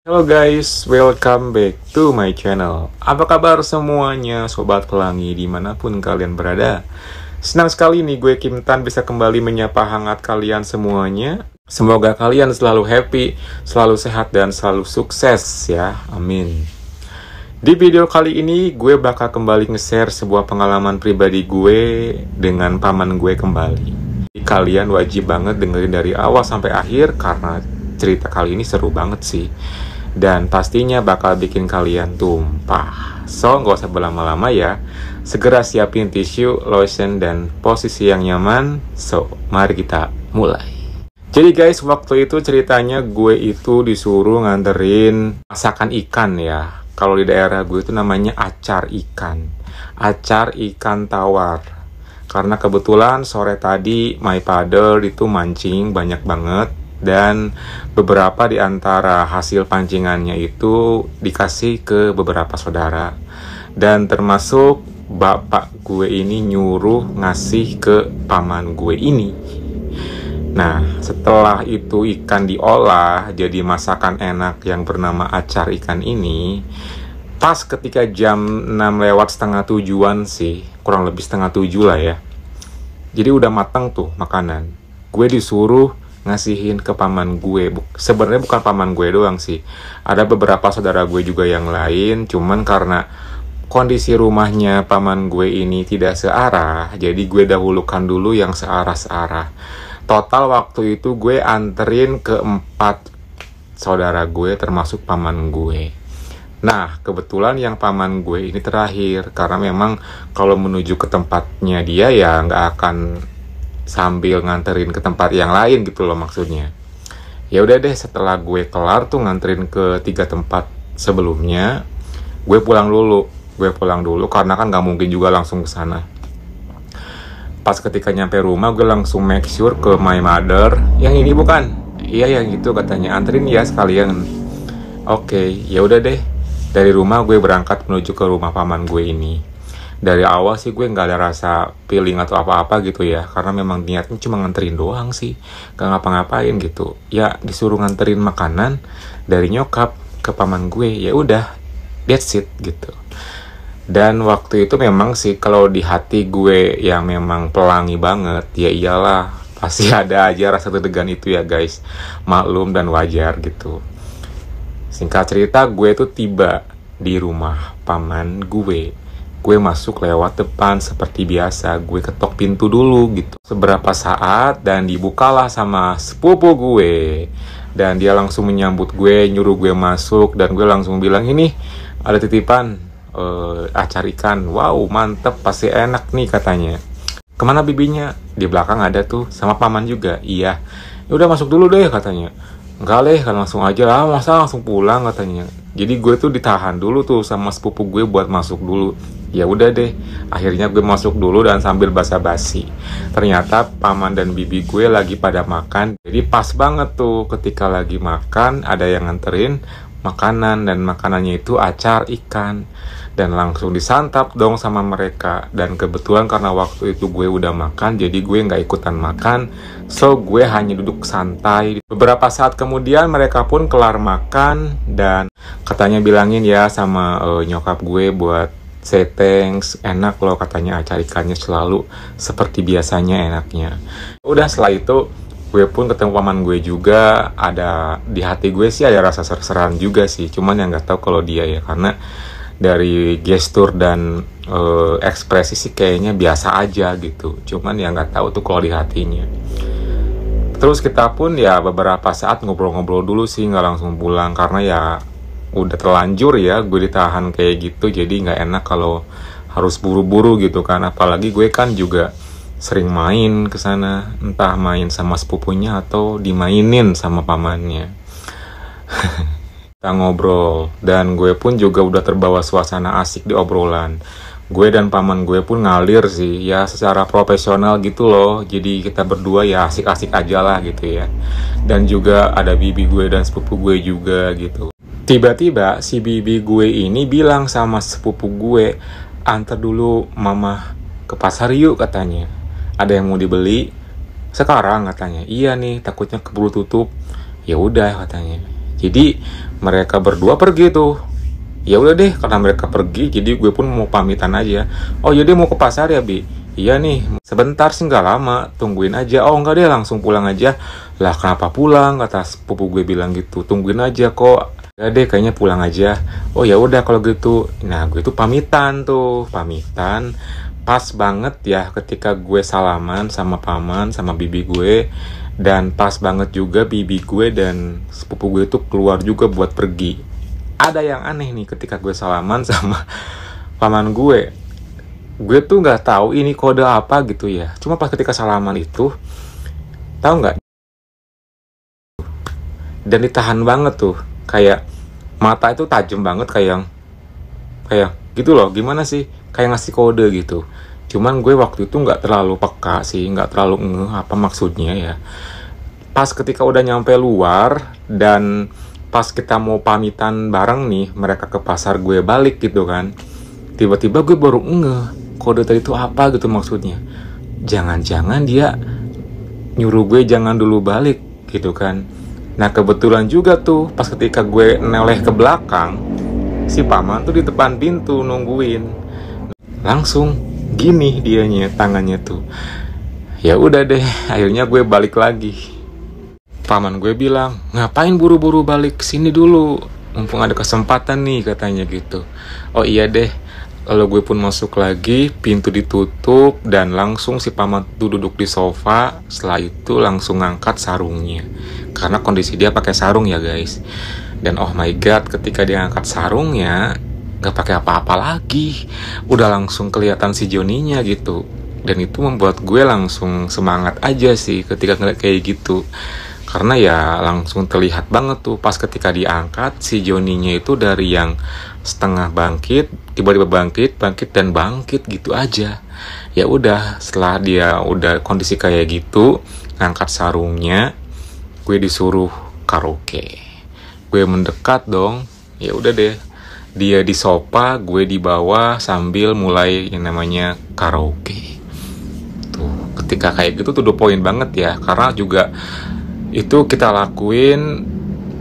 Halo guys, welcome back to my channel. Apa kabar semuanya, Sobat Pelangi dimanapun kalian berada? Senang sekali nih gue Kim Tan bisa kembali menyapa hangat kalian semuanya. Semoga kalian selalu happy, selalu sehat, dan selalu sukses ya, amin. Di video kali ini gue bakal kembali nge-share sebuah pengalaman pribadi gue dengan paman gue kembali. Kalian wajib banget dengerin dari awal sampai akhir karena cerita kali ini seru banget sih. Dan pastinya bakal bikin kalian tumpah. So, nggak usah berlama-lama ya. Segera siapin tisu, lotion, dan posisi yang nyaman. So, mari kita mulai. Jadi guys, waktu itu ceritanya gue itu disuruh nganterin masakan ikan ya. Kalau di daerah gue itu namanya acar ikan. Acar ikan tawar. Karena kebetulan sore tadi my father itu mancing banyak banget. Dan beberapa di antara hasil pancingannya itu dikasih ke beberapa saudara. Dan termasuk bapak gue ini nyuruh ngasih ke paman gue ini. Nah, setelah itu ikan diolah jadi masakan enak yang bernama acar ikan ini. Pas ketika jam 6 lewat setengah 7-an sih, kurang lebih setengah 7 lah ya. Jadi udah matang tuh makanan. Gue disuruh ngasihin ke paman gue. Sebenarnya bukan paman gue doang sih. Ada beberapa saudara gue juga yang lain. Cuman karena kondisi rumahnya paman gue ini tidak searah, jadi gue dahulukan dulu yang searah-searah. Total waktu itu gue anterin ke 4 saudara gue termasuk paman gue. Nah, kebetulan yang paman gue ini terakhir. Karena memang kalau menuju ke tempatnya dia ya nggak akan sambil nganterin ke tempat yang lain gitu loh maksudnya. Ya udah deh, setelah gue kelar tuh nganterin ke 3 tempat sebelumnya, gue pulang dulu. Karena kan nggak mungkin juga langsung ke sana. Pas ketika nyampe rumah gue langsung make sure ke my mother, yang ini bukan? Iya yang gitu katanya, anterin ya sekalian. Oke, ya udah deh. Dari rumah gue berangkat menuju ke rumah paman gue ini. Dari awal sih gue nggak ada rasa feeling atau apa-apa gitu ya, karena memang niatnya cuma nganterin doang sih, gak ngapa-ngapain gitu. Ya disuruh nganterin makanan dari nyokap ke paman gue, ya udah, that's it gitu. Dan waktu itu memang sih kalau di hati gue yang memang pelangi banget, ya iyalah pasti ada aja rasa deg-degan itu ya guys, maklum dan wajar gitu. Singkat cerita, gue tuh tiba di rumah paman gue. Gue masuk lewat depan seperti biasa, gue ketok pintu dulu gitu. Seberapa saat dan dibukalah sama sepupu gue. Dan dia langsung menyambut gue, nyuruh gue masuk, dan gue langsung bilang, ini ada titipan acar ikan. Wow, mantep, pasti enak nih katanya. Kemana bibinya? Di belakang ada tuh, sama paman juga. Iya, ya udah masuk dulu deh katanya. Enggak leh, kan langsung aja lah, masa langsung pulang katanya. Jadi gue tuh ditahan dulu tuh sama sepupu gue buat masuk dulu. Ya udah deh, akhirnya gue masuk dulu dan sambil basa-basi. Ternyata paman dan bibi gue lagi pada makan. Jadi pas banget tuh ketika lagi makan ada yang nganterin makanan, dan makanannya itu acar ikan. Dan langsung disantap dong sama mereka. Dan kebetulan karena waktu itu gue udah makan, jadi gue nggak ikutan makan. So gue hanya duduk santai. Beberapa saat kemudian mereka pun kelar makan, dan katanya bilangin ya sama nyokap gue buat say thanks, enak loh katanya acar ikannya selalu seperti biasanya enaknya. Udah setelah itu gue pun ketemu paman gue juga. Ada di hati gue sih ada rasa ser-seran juga sih, cuman yang nggak tahu kalau dia ya, karena dari gestur dan ekspresi sih kayaknya biasa aja gitu. Cuman ya nggak tahu tuh kalau di hatinya. Terus kita pun ya beberapa saat ngobrol-ngobrol dulu sih, nggak langsung pulang karena ya udah terlanjur ya gue ditahan kayak gitu. Jadi nggak enak kalau harus buru-buru gitu kan. Apalagi gue kan juga sering main ke sana, entah main sama sepupunya atau dimainin sama pamannya. Kita ngobrol, dan gue pun juga udah terbawa suasana asik di obrolan. Gue dan paman gue pun ngalir sih, ya secara profesional gitu loh. Jadi kita berdua ya asik-asik aja lah gitu ya. Dan juga ada bibi gue dan sepupu gue juga gitu. Tiba-tiba si bibi gue ini bilang sama sepupu gue, antar dulu mama ke pasar yuk katanya. Ada yang mau dibeli sekarang katanya. Iya nih, takutnya keburu tutup. Ya udah katanya. Jadi mereka berdua pergi tuh. Ya udah deh, karena mereka pergi, jadi gue pun mau pamitan aja. Oh jadi mau ke pasar ya Bi? Iya nih, sebentar sih nggak lama, tungguin aja. Oh enggak deh, langsung pulang aja. Lah kenapa pulang? Kata sepupu gue bilang gitu, tungguin aja kok. Ya deh, kayaknya pulang aja. Oh ya udah kalau gitu. Nah gue tuh pamitan tuh, pamitan. Pas banget ya ketika gue salaman sama paman, sama bibi gue. Dan pas banget juga bibi gue dan sepupu gue tuh keluar juga buat pergi. Ada yang aneh nih ketika gue salaman sama paman gue. Gue tuh nggak tahu ini kode apa gitu ya. Cuma pas ketika salaman itu, tahu nggak? Dan ditahan banget tuh, kayak mata itu tajam banget kayak gitu loh. Gimana sih? Kayak ngasih kode gitu. Cuman gue waktu itu nggak terlalu peka sih, nggak terlalu ngeh apa maksudnya ya. Pas ketika udah nyampe luar dan pas kita mau pamitan bareng nih, mereka ke pasar gue balik gitu kan. Tiba-tiba gue baru ngeh kode tadi itu apa gitu maksudnya. Jangan-jangan dia nyuruh gue jangan dulu balik gitu kan. Nah kebetulan juga tuh pas ketika gue neleh ke belakang, si paman tuh di depan pintu nungguin. Langsung gini dianya tangannya tuh. Ya udah deh, akhirnya gue balik lagi. Paman gue bilang, ngapain buru-buru balik sini dulu? Mumpung ada kesempatan nih katanya gitu. Oh iya deh. Lalu gue pun masuk lagi, pintu ditutup dan langsung si paman tuh duduk di sofa. Setelah itu langsung ngangkat sarungnya. Karena kondisi dia pakai sarung ya guys. Dan oh my god, ketika dia ngangkat sarungnya, gak pakai apa-apa lagi. Udah langsung kelihatan si Joninya gitu. Dan itu membuat gue langsung semangat aja sih ketika ngeliat kayak gitu. Karena ya langsung terlihat banget tuh pas ketika diangkat si Joninya itu dari yang setengah bangkit, tiba-tiba bangkit dan bangkit gitu aja. Ya udah, setelah dia udah kondisi kayak gitu, ngangkat sarungnya, gue disuruh karaoke. Gue mendekat dong. Ya udah deh. Dia di sofa, gue di bawah sambil mulai yang namanya karaoke. Tuh, ketika kayak gitu tuh 2 poin banget ya, karena juga itu kita lakuin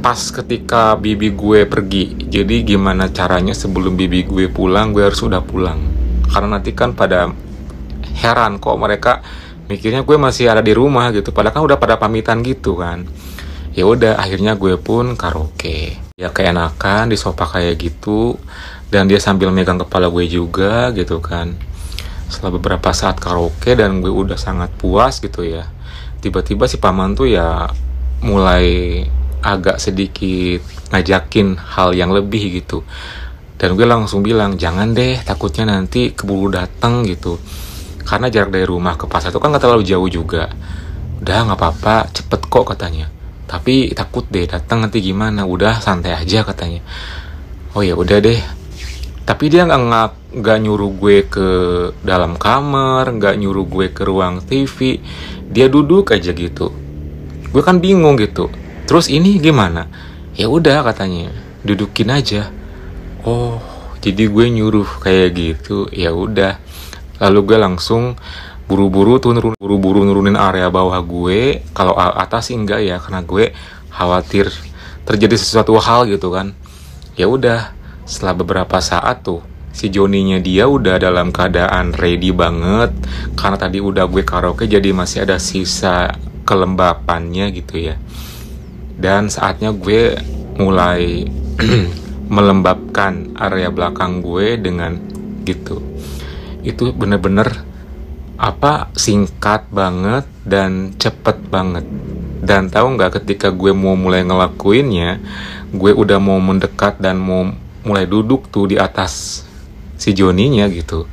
pas ketika bibi gue pergi. Jadi gimana caranya sebelum bibi gue pulang, gue harus udah pulang. Karena nanti kan pada heran kok mereka mikirnya gue masih ada di rumah gitu. Padahal kan udah pada pamitan gitu kan. Ya udah, akhirnya gue pun karaoke. Ya keenakan di sofa kayak gitu. Dan dia sambil megang kepala gue juga gitu kan. Setelah beberapa saat karaoke dan gue udah sangat puas gitu ya, tiba-tiba si paman tuh ya mulai agak sedikit ngajakin hal yang lebih gitu. Dan gue langsung bilang, jangan deh, takutnya nanti keburu datang gitu. Karena jarak dari rumah ke pasar itu kan gak terlalu jauh juga. Udah gak apa-apa, cepet kok katanya. Tapi takut deh datang nanti gimana, udah santai aja katanya. Oh ya udah deh. Tapi dia nggak nyuruh gue ke dalam kamar, nggak nyuruh gue ke ruang TV. Dia duduk aja gitu. Gue kan bingung gitu. Terus ini gimana? Ya udah katanya, dudukin aja. Oh, jadi gue nyuruh kayak gitu. Ya udah. Lalu gue langsung buru-buru nurunin area bawah gue. Kalau atas sih enggak ya, karena gue khawatir terjadi sesuatu hal gitu kan. Ya udah. Setelah beberapa saat tuh, si Joninya dia udah dalam keadaan ready banget. Karena tadi udah gue karaoke, jadi masih ada sisa kelembapannya gitu ya. Dan saatnya gue mulai melembabkan area belakang gue dengan gitu. Itu bener-bener singkat banget dan cepet banget. Dan tahu nggak, ketika gue mau mulai ngelakuinnya, gue udah mau mendekat dan mau mulai duduk tuh di atas si Joninya gitu.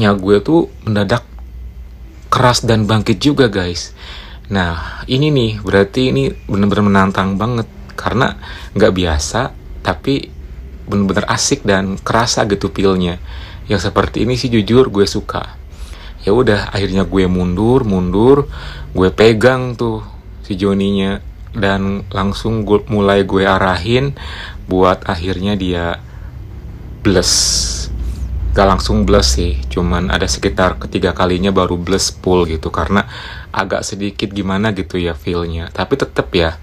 Ya gue tuh mendadak keras dan bangkit juga guys. Nah ini nih, berarti ini bener-bener menantang banget. Karena gak biasa, tapi bener-bener asik dan kerasa gitu feel-nya. Yang seperti ini sih jujur gue suka. Ya udah, akhirnya gue mundur, gue pegang tuh si Joninya. Dan langsung mulai gue arahin buat akhirnya dia bless. Gak langsung bless sih, cuman ada sekitar ketiga kalinya baru bless full gitu. Karena agak sedikit gimana gitu ya feelnya. Tapi tetep ya,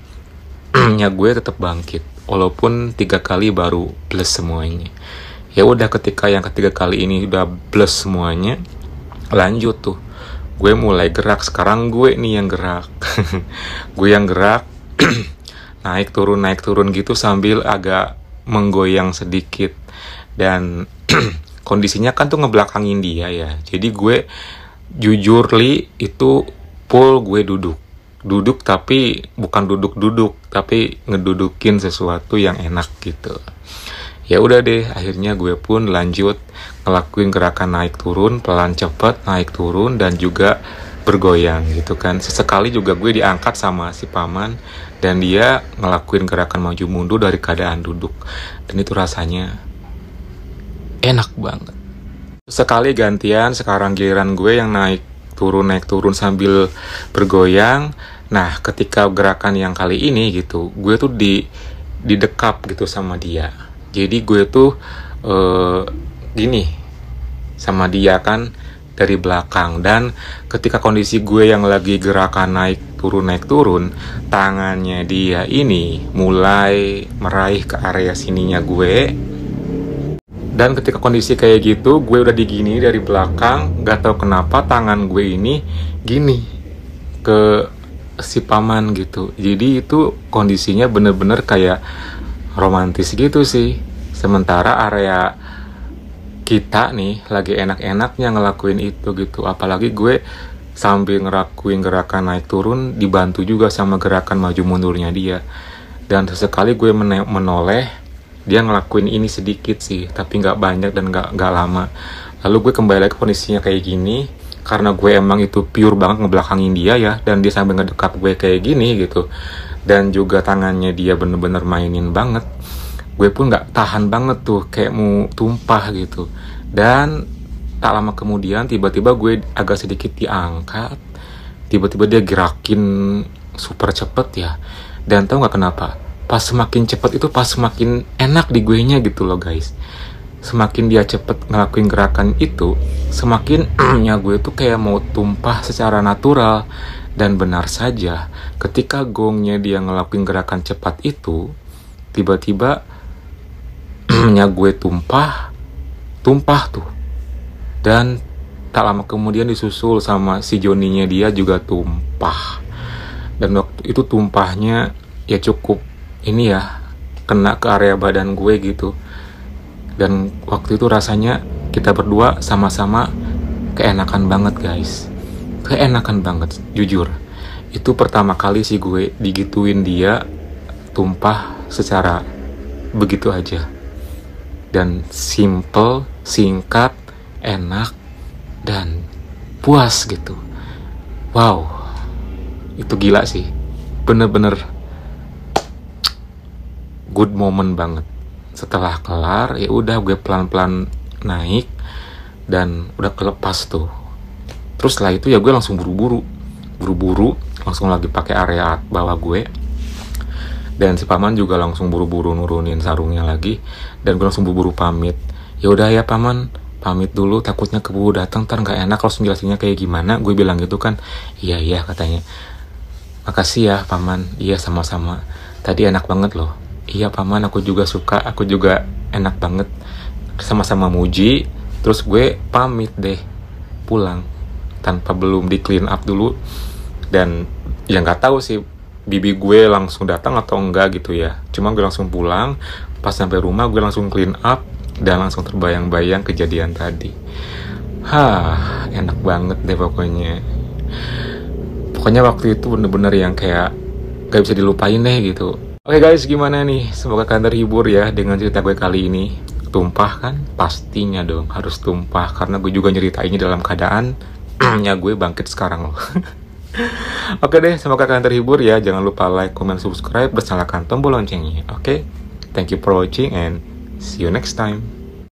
nya gue tetap bangkit walaupun 3 kali baru plus semuanya. Ya udah, ketika yang ketiga kali ini udah plus semuanya, lanjut tuh gue mulai gerak. Sekarang gue nih yang gerak. Gue yang gerak naik turun gitu sambil agak menggoyang sedikit. Dan kondisinya kan tuh ngebelakangin dia ya. Jadi gue jujur itu full gue duduk tapi bukan duduk tapi ngedudukin sesuatu yang enak gitu. Ya udah deh, akhirnya gue pun lanjut ngelakuin gerakan naik turun, pelan cepet naik turun dan juga bergoyang gitu kan. Sesekali juga gue diangkat sama si paman dan dia ngelakuin gerakan maju mundur dari keadaan duduk, dan itu rasanya enak banget. Sekali gantian, sekarang giliran gue yang naik turun sambil bergoyang. Nah, ketika gerakan yang kali ini gitu, gue tuh didekap gitu sama dia. Jadi gue tuh gini sama dia kan dari belakang, dan ketika kondisi gue yang lagi gerakan naik turun, tangannya dia ini mulai meraih ke area sininya gue. Dan ketika kondisi kayak gitu, gue udah digini dari belakang, gak tahu kenapa tangan gue ini gini ke si paman gitu. Jadi itu kondisinya bener-bener kayak romantis gitu sih. Sementara area kita nih lagi enak-enaknya ngelakuin itu gitu. Apalagi gue sambil ngelakuin gerakan naik turun dibantu juga sama gerakan maju mundurnya dia. Dan sesekali gue menoleh, dia ngelakuin ini sedikit sih, tapi nggak banyak dan nggak lama. Lalu gue kembali lagi ke kondisinya kayak gini, karena gue emang itu pure banget ngebelakangin dia ya, dan dia sambil ngedekap gue kayak gini gitu, dan juga tangannya dia bener-bener mainin banget. Gue pun nggak tahan banget tuh, kayak mau tumpah gitu. Dan tak lama kemudian tiba-tiba gue agak sedikit diangkat, tiba-tiba dia gerakin super cepet ya. Dan tau nggak kenapa? Pas semakin cepet itu pas semakin enak di gue nya gitu loh guys. Semakin dia cepet ngelakuin gerakan itu, semakin nya gue tuh kayak mau tumpah secara natural. Dan benar saja, ketika gongnya dia ngelakuin gerakan cepat itu, tiba-tiba nya gue tumpah tuh. Dan tak lama kemudian disusul sama si Joninya dia juga tumpah. Dan waktu itu tumpahnya ya cukup ini ya, kena ke area badan gue gitu. Dan waktu itu rasanya kita berdua sama-sama keenakan banget guys. Keenakan banget, jujur. Itu pertama kali sih gue digituin dia tumpah secara begitu aja. Dan simple, singkat, enak, dan puas gitu. Wow, itu gila sih. Bener-bener good moment banget. Setelah kelar, ya udah gue pelan-pelan naik dan udah kelepas tuh. Terus setelah itu ya gue langsung buru-buru langsung lagi pakai area bawah gue. Dan si paman juga langsung buru-buru nurunin sarungnya lagi, dan gue langsung buru-buru pamit. Ya udah ya paman, pamit dulu, takutnya keburu datang ntar nggak enak langsung jelasinnya kayak gimana. Gue bilang gitu kan. Iya katanya. Makasih ya paman. Iya sama-sama. Tadi enak banget loh. Iya paman, aku juga suka, aku juga enak banget. Sama-sama muji. Terus gue pamit deh pulang tanpa belum di clean up dulu. Dan ya nggak tahu sih bibi gue langsung datang atau enggak gitu ya. Cuma gue langsung pulang. Pas sampai rumah gue langsung clean up dan langsung terbayang-bayang kejadian tadi. Enak banget deh pokoknya. Pokoknya waktu itu bener-bener yang kayak gak bisa dilupain deh gitu. Oke guys, gimana nih? Semoga kalian terhibur ya dengan cerita gue kali ini. Tumpah kan? Pastinya dong harus tumpah, karena gue juga nyeritainnya dalam keadaan nya gue bangkit sekarang loh. Oke deh, semoga kalian terhibur ya. Jangan lupa like, comment, subscribe, dan nyalakan tombol loncengnya. Oke? Thank you for watching and see you next time.